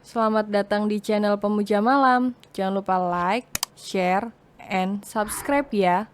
Selamat datang di channel Pemuja Malam. Jangan lupa like, share, and subscribe ya.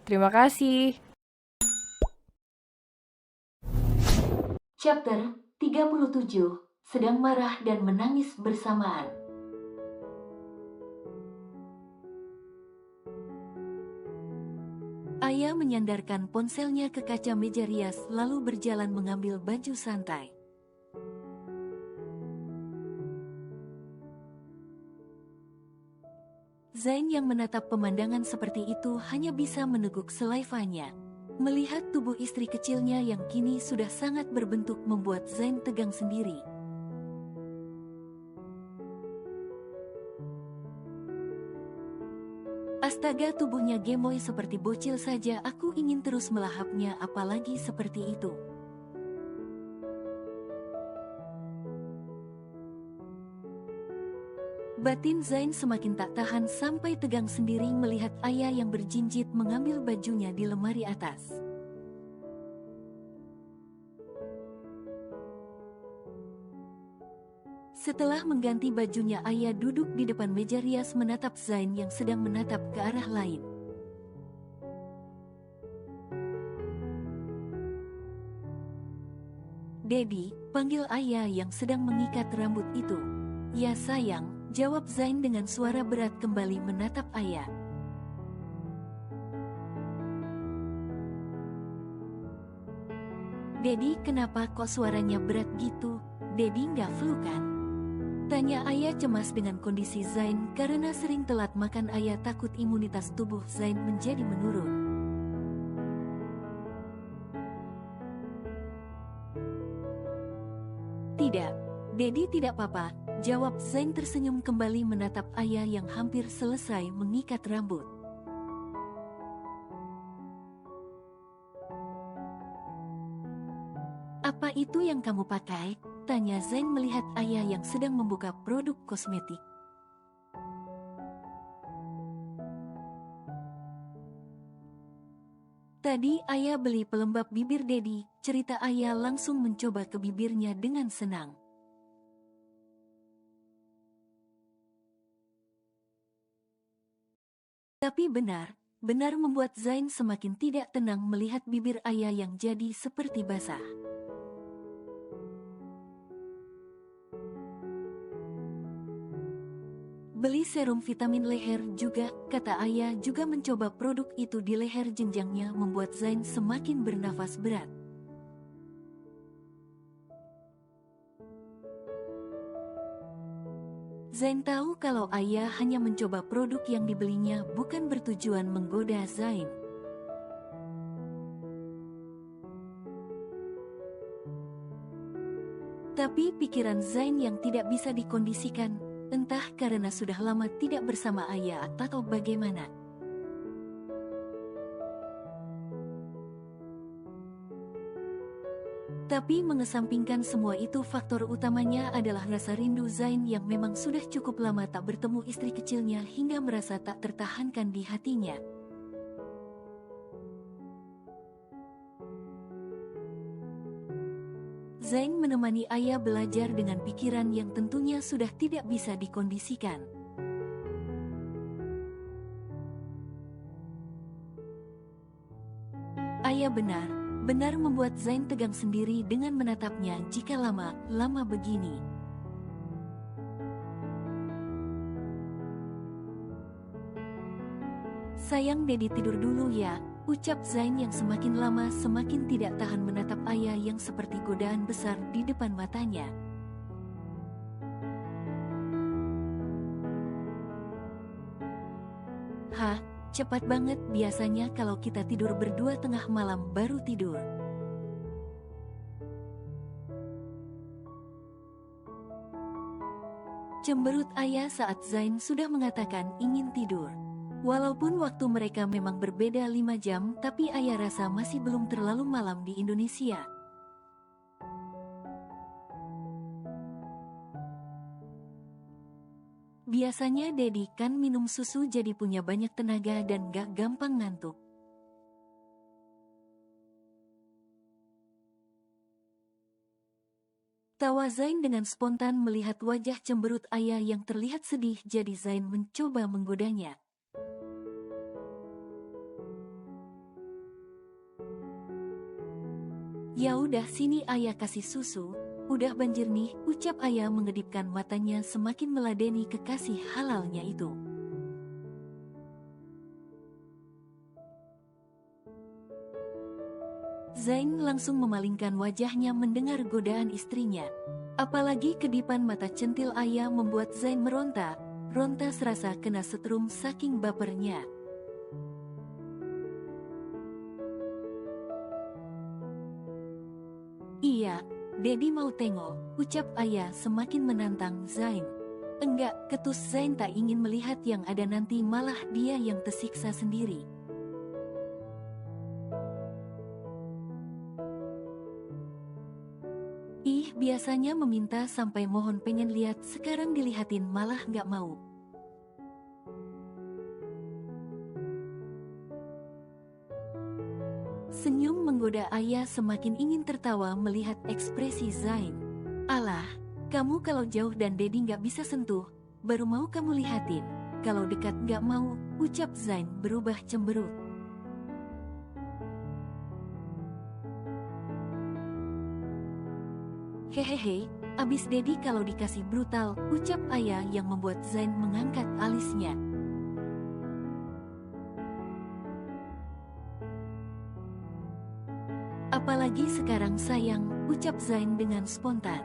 Terima kasih. Chapter 37, Sedang Marah dan Menangis Bersamaan. Ayah menyandarkan ponselnya ke kaca meja rias lalu berjalan mengambil baju santai. Zain yang menatap pemandangan seperti itu hanya bisa meneguk selaifanya. Melihat tubuh istri kecilnya yang kini sudah sangat berbentuk membuat Zain tegang sendiri. Astaga, tubuhnya gemoy seperti bocil saja, aku ingin terus melahapnya, apalagi seperti itu. Batin Zain semakin tak tahan sampai tegang sendiri melihat ayah yang berjinjit mengambil bajunya di lemari atas. Setelah mengganti bajunya, ayah duduk di depan meja rias menatap Zain yang sedang menatap ke arah lain. "Dedi," panggil ayah yang sedang mengikat rambut itu. "Ya sayang," jawab Zain dengan suara berat kembali menatap ayah. "Dedi, kenapa kok suaranya berat gitu? Dedi nggak flu kan?" tanya ayah cemas dengan kondisi Zain karena sering telat makan. Ayah takut imunitas tubuh Zain menjadi menurun. "Tidak, Dedi tidak apa-apa," jawab Zain tersenyum kembali menatap ayah yang hampir selesai mengikat rambut. "Apa itu yang kamu pakai?" tanya Zain melihat ayah yang sedang membuka produk kosmetik. "Tadi ayah beli pelembab bibir Dedi," cerita ayah langsung mencoba ke bibirnya dengan senang. Tapi benar membuat Zain semakin tidak tenang melihat bibir ayah yang jadi seperti basah. "Beli serum vitamin leher juga," kata ayah juga mencoba produk itu di leher. Jenjangnya membuat Zain semakin bernafas berat. Zain tahu kalau ayah hanya mencoba produk yang dibelinya, bukan bertujuan menggoda Zain. Tapi pikiran Zain yang tidak bisa dikondisikan, entah karena sudah lama tidak bersama ayah atau bagaimana. Tapi mengesampingkan semua itu, faktor utamanya adalah rasa rindu Zain yang memang sudah cukup lama tak bertemu istri kecilnya hingga merasa tak tertahankan di hatinya. Zain menemani ayah belajar dengan pikiran yang tentunya sudah tidak bisa dikondisikan. Ayah benar membuat Zain tegang sendiri dengan menatapnya. Jika lama begini. "Sayang, Dedi tidur dulu ya," ucap Zain yang semakin lama semakin tidak tahan menatap ayah yang seperti godaan besar di depan matanya. "Hah, cepat banget, biasanya kalau kita tidur berdua tengah malam baru tidur." Cemberut ayah saat Zain sudah mengatakan ingin tidur. Walaupun waktu mereka memang berbeda 5 jam, tapi ayah rasa masih belum terlalu malam di Indonesia. "Biasanya Dedi kan minum susu jadi punya banyak tenaga dan gak gampang ngantuk." Tertawa Zain dengan spontan melihat wajah cemberut ayah yang terlihat sedih, jadi Zain mencoba menggodanya. Ya udah sini ayah kasih susu, udah banjir nih, ucap ayah mengedipkan matanya semakin meladeni kekasih halalnya itu. Zain langsung memalingkan wajahnya mendengar godaan istrinya. Apalagi kedipan mata centil ayah membuat Zain meronta serasa kena setrum saking bapernya. Iya, Dedi mau tengok, ucap ayah semakin menantang Zain. Enggak, ketus Zain tak ingin melihat yang ada nanti malah dia yang tersiksa sendiri. Ih, biasanya meminta sampai mohon pengen lihat, sekarang dilihatin malah nggak mau. Senyum menggoda ayah semakin ingin tertawa melihat ekspresi Zain. Alah, kamu kalau jauh dan Dedi nggak bisa sentuh, baru mau kamu lihatin. Kalau dekat nggak mau, ucap Zain berubah cemberut. Hehehe, abis Dedi kalau dikasih brutal, ucap ayah yang membuat Zain mengangkat alisnya. Apalagi sekarang sayang, ucap Zain dengan spontan.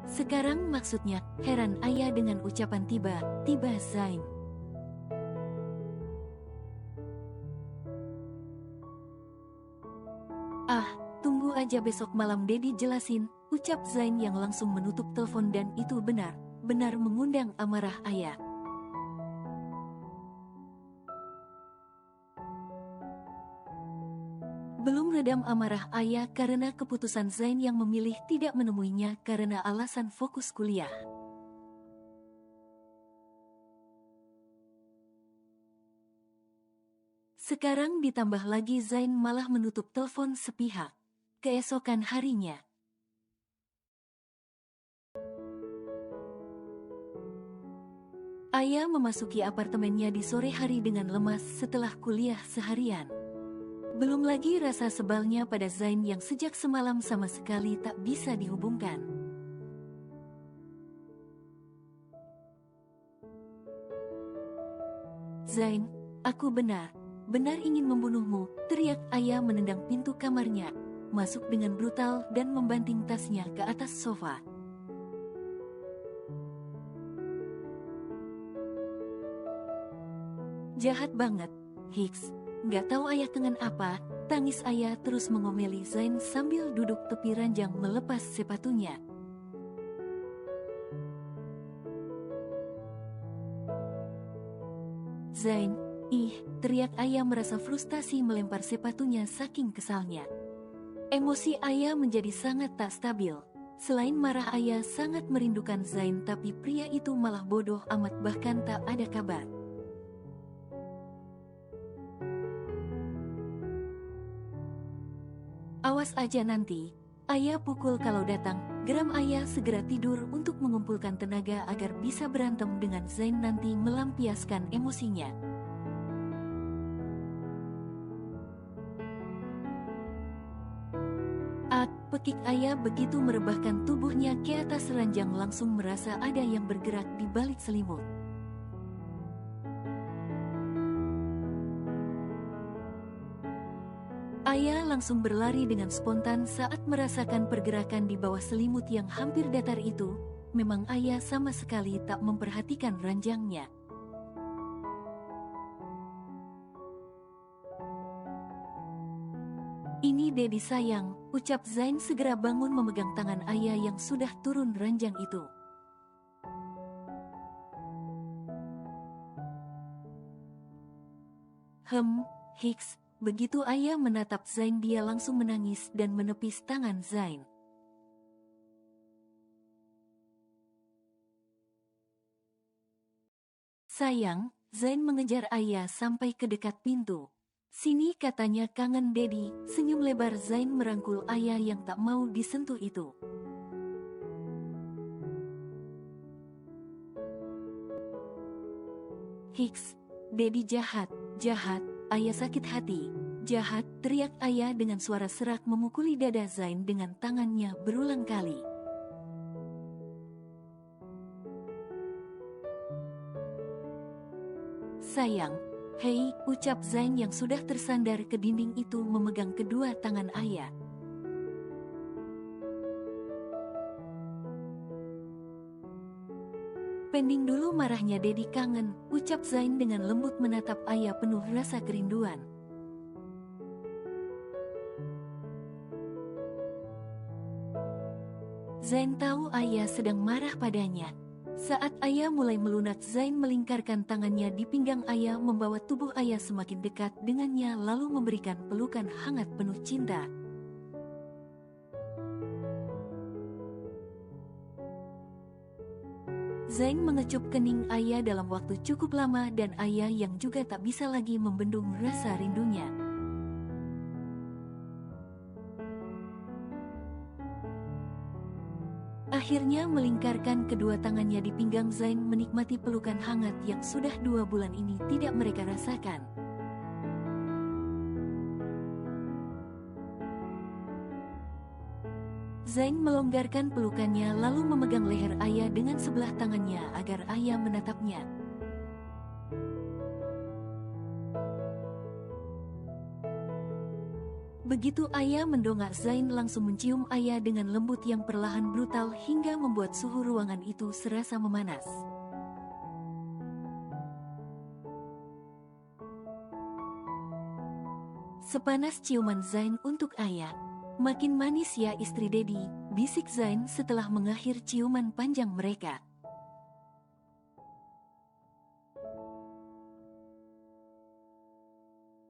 Sekarang maksudnya, heran ayah dengan ucapan tiba-tiba Zain. Ah, tunggu aja besok malam Dedi jelasin, ucap Zain yang langsung menutup telepon dan itu benar mengundang amarah ayah. Belum redam amarah ayah karena keputusan Zain yang memilih tidak menemuinya karena alasan fokus kuliah. Sekarang ditambah lagi Zain malah menutup telepon sepihak. Keesokan harinya, ayah memasuki apartemennya di sore hari dengan lemas setelah kuliah seharian. Belum lagi rasa sebalnya pada Zain yang sejak semalam sama sekali tak bisa dihubungkan. Zain, aku benar ingin membunuhmu, teriak ayah menendang pintu kamarnya, masuk dengan brutal dan membanting tasnya ke atas sofa. Jahat banget, Hicks. Nggak tahu ayah kengan apa, tangis ayah terus mengomeli Zain sambil duduk tepi ranjang melepas sepatunya. Zain, teriak ayah merasa frustasi melempar sepatunya saking kesalnya. Emosi ayah menjadi sangat tak stabil. Selain marah ayah sangat merindukan Zain tapi pria itu malah bodoh amat bahkan tak ada kabar. Awas aja nanti, ayah pukul kalau datang, geram ayah segera tidur untuk mengumpulkan tenaga agar bisa berantem dengan Zain nanti melampiaskan emosinya. Pekik ayah begitu merebahkan tubuhnya ke atas ranjang langsung merasa ada yang bergerak di balik selimut. Ayah langsung berlari dengan spontan saat merasakan pergerakan di bawah selimut yang hampir datar itu. Memang ayah sama sekali tak memperhatikan ranjangnya. Ini Dedi sayang, ucap Zain segera bangun memegang tangan ayah yang sudah turun ranjang itu. Hicks, begitu ayah menatap Zain dia langsung menangis dan menepis tangan Zain. Sayang, Zain mengejar ayah sampai ke dekat pintu. Sini katanya kangen Dedi, senyum lebar Zain merangkul ayah yang tak mau disentuh itu. Hiks, Dedi jahat, jahat, ayah sakit hati, jahat, teriak ayah dengan suara serak memukuli dada Zain dengan tangannya berulang kali. Sayang, hei, ucap Zain yang sudah tersandar ke dinding itu memegang kedua tangan ayah. Pending dulu marahnya, Dedi kangen, ucap Zain dengan lembut menatap ayah penuh rasa kerinduan. Zain tahu ayah sedang marah padanya. Saat ayah mulai melunak, Zain melingkarkan tangannya di pinggang ayah membawa tubuh ayah semakin dekat dengannya lalu memberikan pelukan hangat penuh cinta. Zain mengecup kening ayah dalam waktu cukup lama dan ayah yang juga tak bisa lagi membendung rasa rindunya. Akhirnya melingkarkan kedua tangannya di pinggang Zain menikmati pelukan hangat yang sudah 2 bulan ini tidak mereka rasakan. Zain melonggarkan pelukannya lalu memegang leher ayah dengan sebelah tangannya agar ayah menatapnya. Begitu ayah mendongak, Zain langsung mencium ayah dengan lembut yang perlahan brutal hingga membuat suhu ruangan itu serasa memanas. Sepanas ciuman Zain untuk ayah. Makin manis ya istri Dedi, bisik Zain setelah mengakhiri ciuman panjang mereka.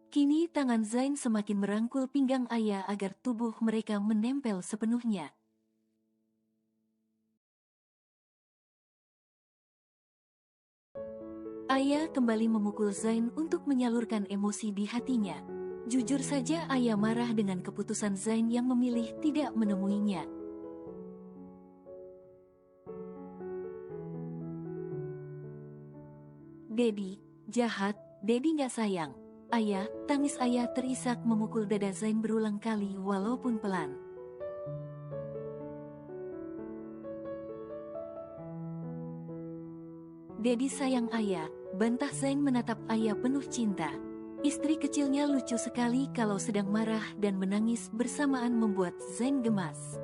Kini tangan Zain semakin merangkul pinggang ayah agar tubuh mereka menempel sepenuhnya. Ayah kembali memukul Zain untuk menyalurkan emosi di hatinya. Jujur saja ayah marah dengan keputusan Zain yang memilih tidak menemuinya. Dedi, jahat, Dedi gak sayang. Ayah, tangis ayah terisak memukul dada Zain berulang kali walaupun pelan. Dedi sayang ayah, bantah Zain menatap ayah penuh cinta. Istri kecilnya lucu sekali kalau sedang marah dan menangis bersamaan membuat Zain gemas.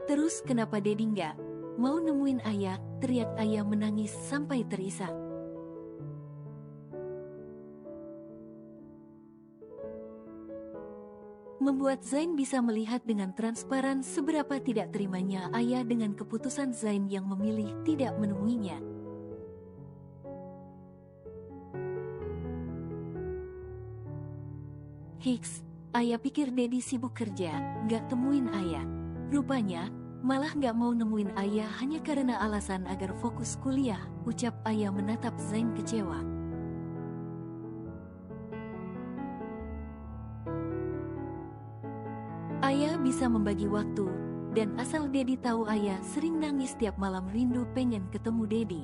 Terus kenapa Dedi nggak mau nemuin ayah? Teriak ayah menangis sampai terisak. Membuat Zain bisa melihat dengan transparan seberapa tidak terimanya ayah dengan keputusan Zain yang memilih tidak menemuinya. Hiks, ayah pikir Dedi sibuk kerja, gak temuin ayah. Rupanya, malah gak mau nemuin ayah hanya karena alasan agar fokus kuliah, ucap ayah menatap Zain kecewa. Ayah bisa membagi waktu, dan asal Dedi tahu ayah sering nangis tiap malam rindu pengen ketemu Dedi.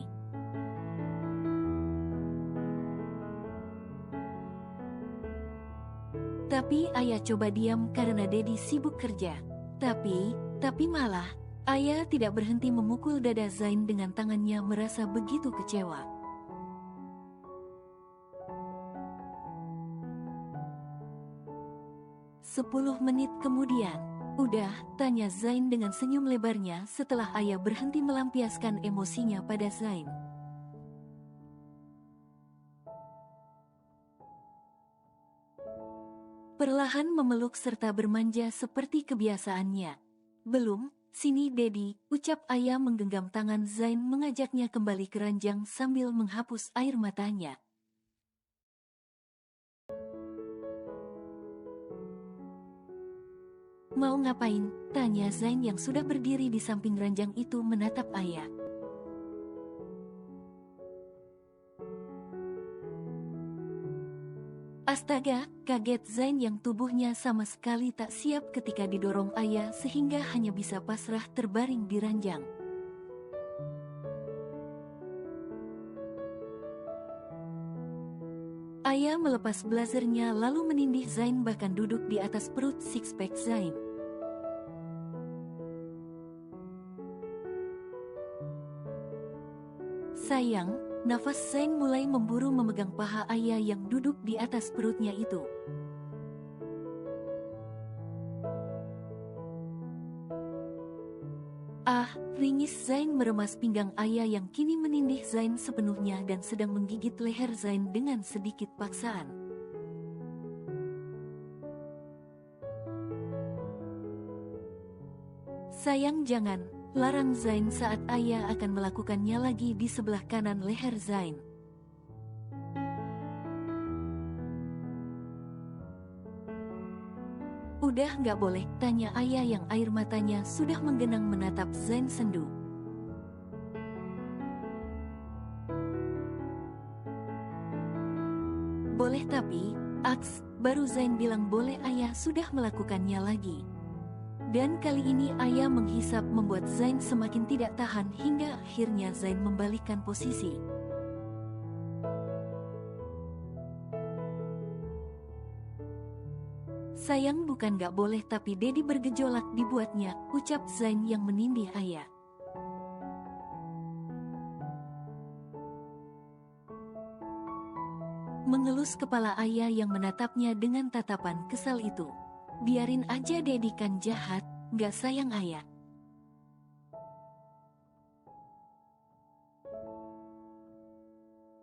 Tapi ayah coba diam karena Dedi sibuk kerja. Tapi malah, ayah tidak berhenti memukul dada Zain dengan tangannya merasa begitu kecewa. Sepuluh menit kemudian, udah, tanya Zain dengan senyum lebarnya setelah ayah berhenti melampiaskan emosinya pada Zain. Perlahan memeluk serta bermanja seperti kebiasaannya. Belum, sini Dedi, ucap ayah menggenggam tangan Zain mengajaknya kembali ke ranjang sambil menghapus air matanya. Mau ngapain? Tanya Zain yang sudah berdiri di samping ranjang itu menatap ayah. Astaga, kaget Zain yang tubuhnya sama sekali tak siap ketika didorong ayah sehingga hanya bisa pasrah terbaring di ranjang. Ayah melepas blazernya lalu menindih Zain bahkan duduk di atas perut six-pack Zain. Sayang, nafas Zain mulai memburu memegang paha ayah yang duduk di atas perutnya itu. Ah, ringis Zain meremas pinggang ayah yang kini menindih Zain sepenuhnya dan sedang menggigit leher Zain dengan sedikit paksaan. Sayang jangan, larang Zain saat ayah akan melakukannya lagi di sebelah kanan leher Zain. Udah nggak boleh, tanya ayah yang air matanya sudah menggenang menatap Zain sendu. Boleh tapi, baru Zain bilang boleh ayah sudah melakukannya lagi. Dan kali ini ayah menghisap membuat Zain semakin tidak tahan hingga akhirnya Zain membalikkan posisi. Sayang bukan gak boleh tapi Dedi bergejolak dibuatnya, ucap Zain yang menindih ayah. Mengelus kepala ayah yang menatapnya dengan tatapan kesal itu. Biarin aja Dedi kan jahat, gak sayang ayah.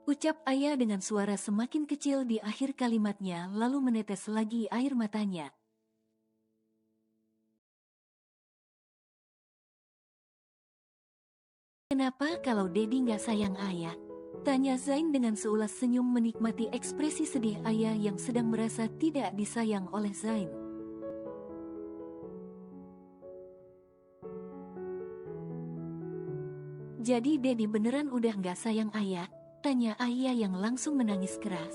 Ucap ayah dengan suara semakin kecil di akhir kalimatnya lalu menetes lagi air matanya. Kenapa kalau Dedi gak sayang ayah? Tanya Zain dengan seulas senyum menikmati ekspresi sedih ayah yang sedang merasa tidak disayang oleh Zain. Jadi Dedi beneran udah gak sayang ayah? Tanya ayah yang langsung menangis keras.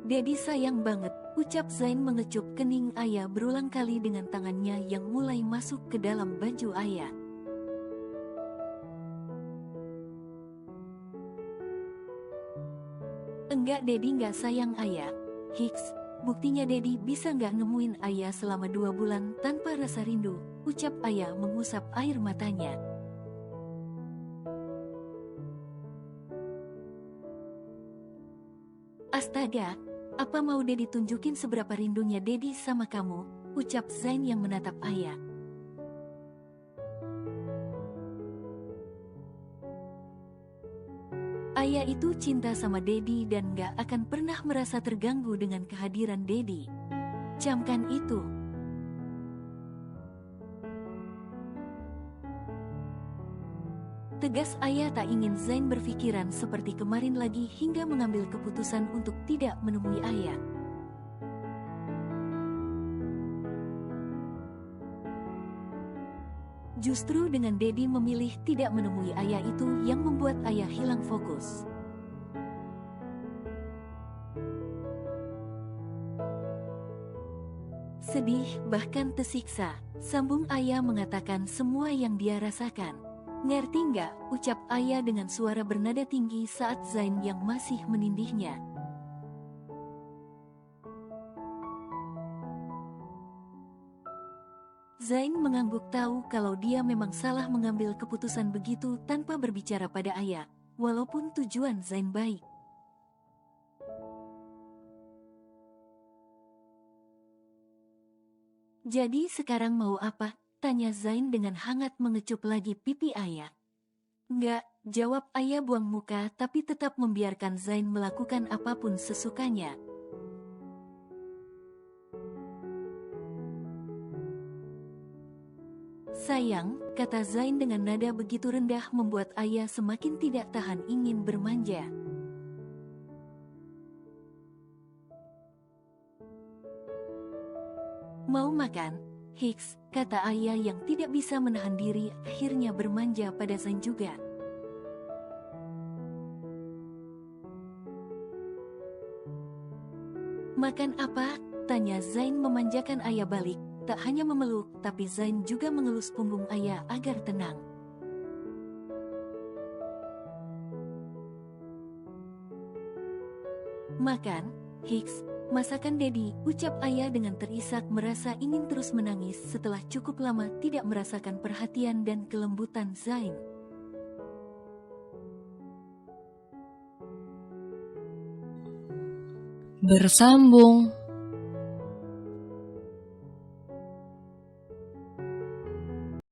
Dedi sayang banget, ucap Zain mengecup kening ayah berulang kali dengan tangannya yang mulai masuk ke dalam baju ayah. Enggak Dedi gak sayang ayah. Hiks, buktinya Dedi bisa gak nemuin ayah selama 2 bulan tanpa rasa rindu, ucap ayah mengusap air matanya. Astaga, apa mau Dedi tunjukin seberapa rindunya Dedi sama kamu, ucap Zain yang menatap ayah. Ayah itu cinta sama Dedi dan gak akan pernah merasa terganggu dengan kehadiran Dedi. Camkan itu. Tegas ayah tak ingin Zain berpikiran seperti kemarin lagi hingga mengambil keputusan untuk tidak menemui ayah. Justru dengan Dedi memilih tidak menemui ayah itu yang membuat ayah hilang fokus. Sedih, bahkan tersiksa, sambung ayah mengatakan semua yang dia rasakan. Ngerti nggak? Ucap ayah dengan suara bernada tinggi saat Zain yang masih menindihnya. Zain mengangguk tahu kalau dia memang salah mengambil keputusan begitu tanpa berbicara pada ayah, walaupun tujuan Zain baik. Jadi sekarang mau apa? Tanya Zain dengan hangat mengecup lagi pipi ayah. Enggak, jawab ayah buang muka tapi tetap membiarkan Zain melakukan apapun sesukanya. Sayang, kata Zain dengan nada begitu rendah membuat ayah semakin tidak tahan ingin bermanja. Mau makan? Hiks, kata ayah yang tidak bisa menahan diri akhirnya bermanja pada Zain juga. Makan apa? Tanya Zain memanjakan ayah balik. Tak hanya memeluk, tapi Zain juga mengelus punggung ayah agar tenang. Makan, Hicks, masakan Dedi, ucap ayah dengan terisak merasa ingin terus menangis setelah cukup lama tidak merasakan perhatian dan kelembutan Zain. Bersambung.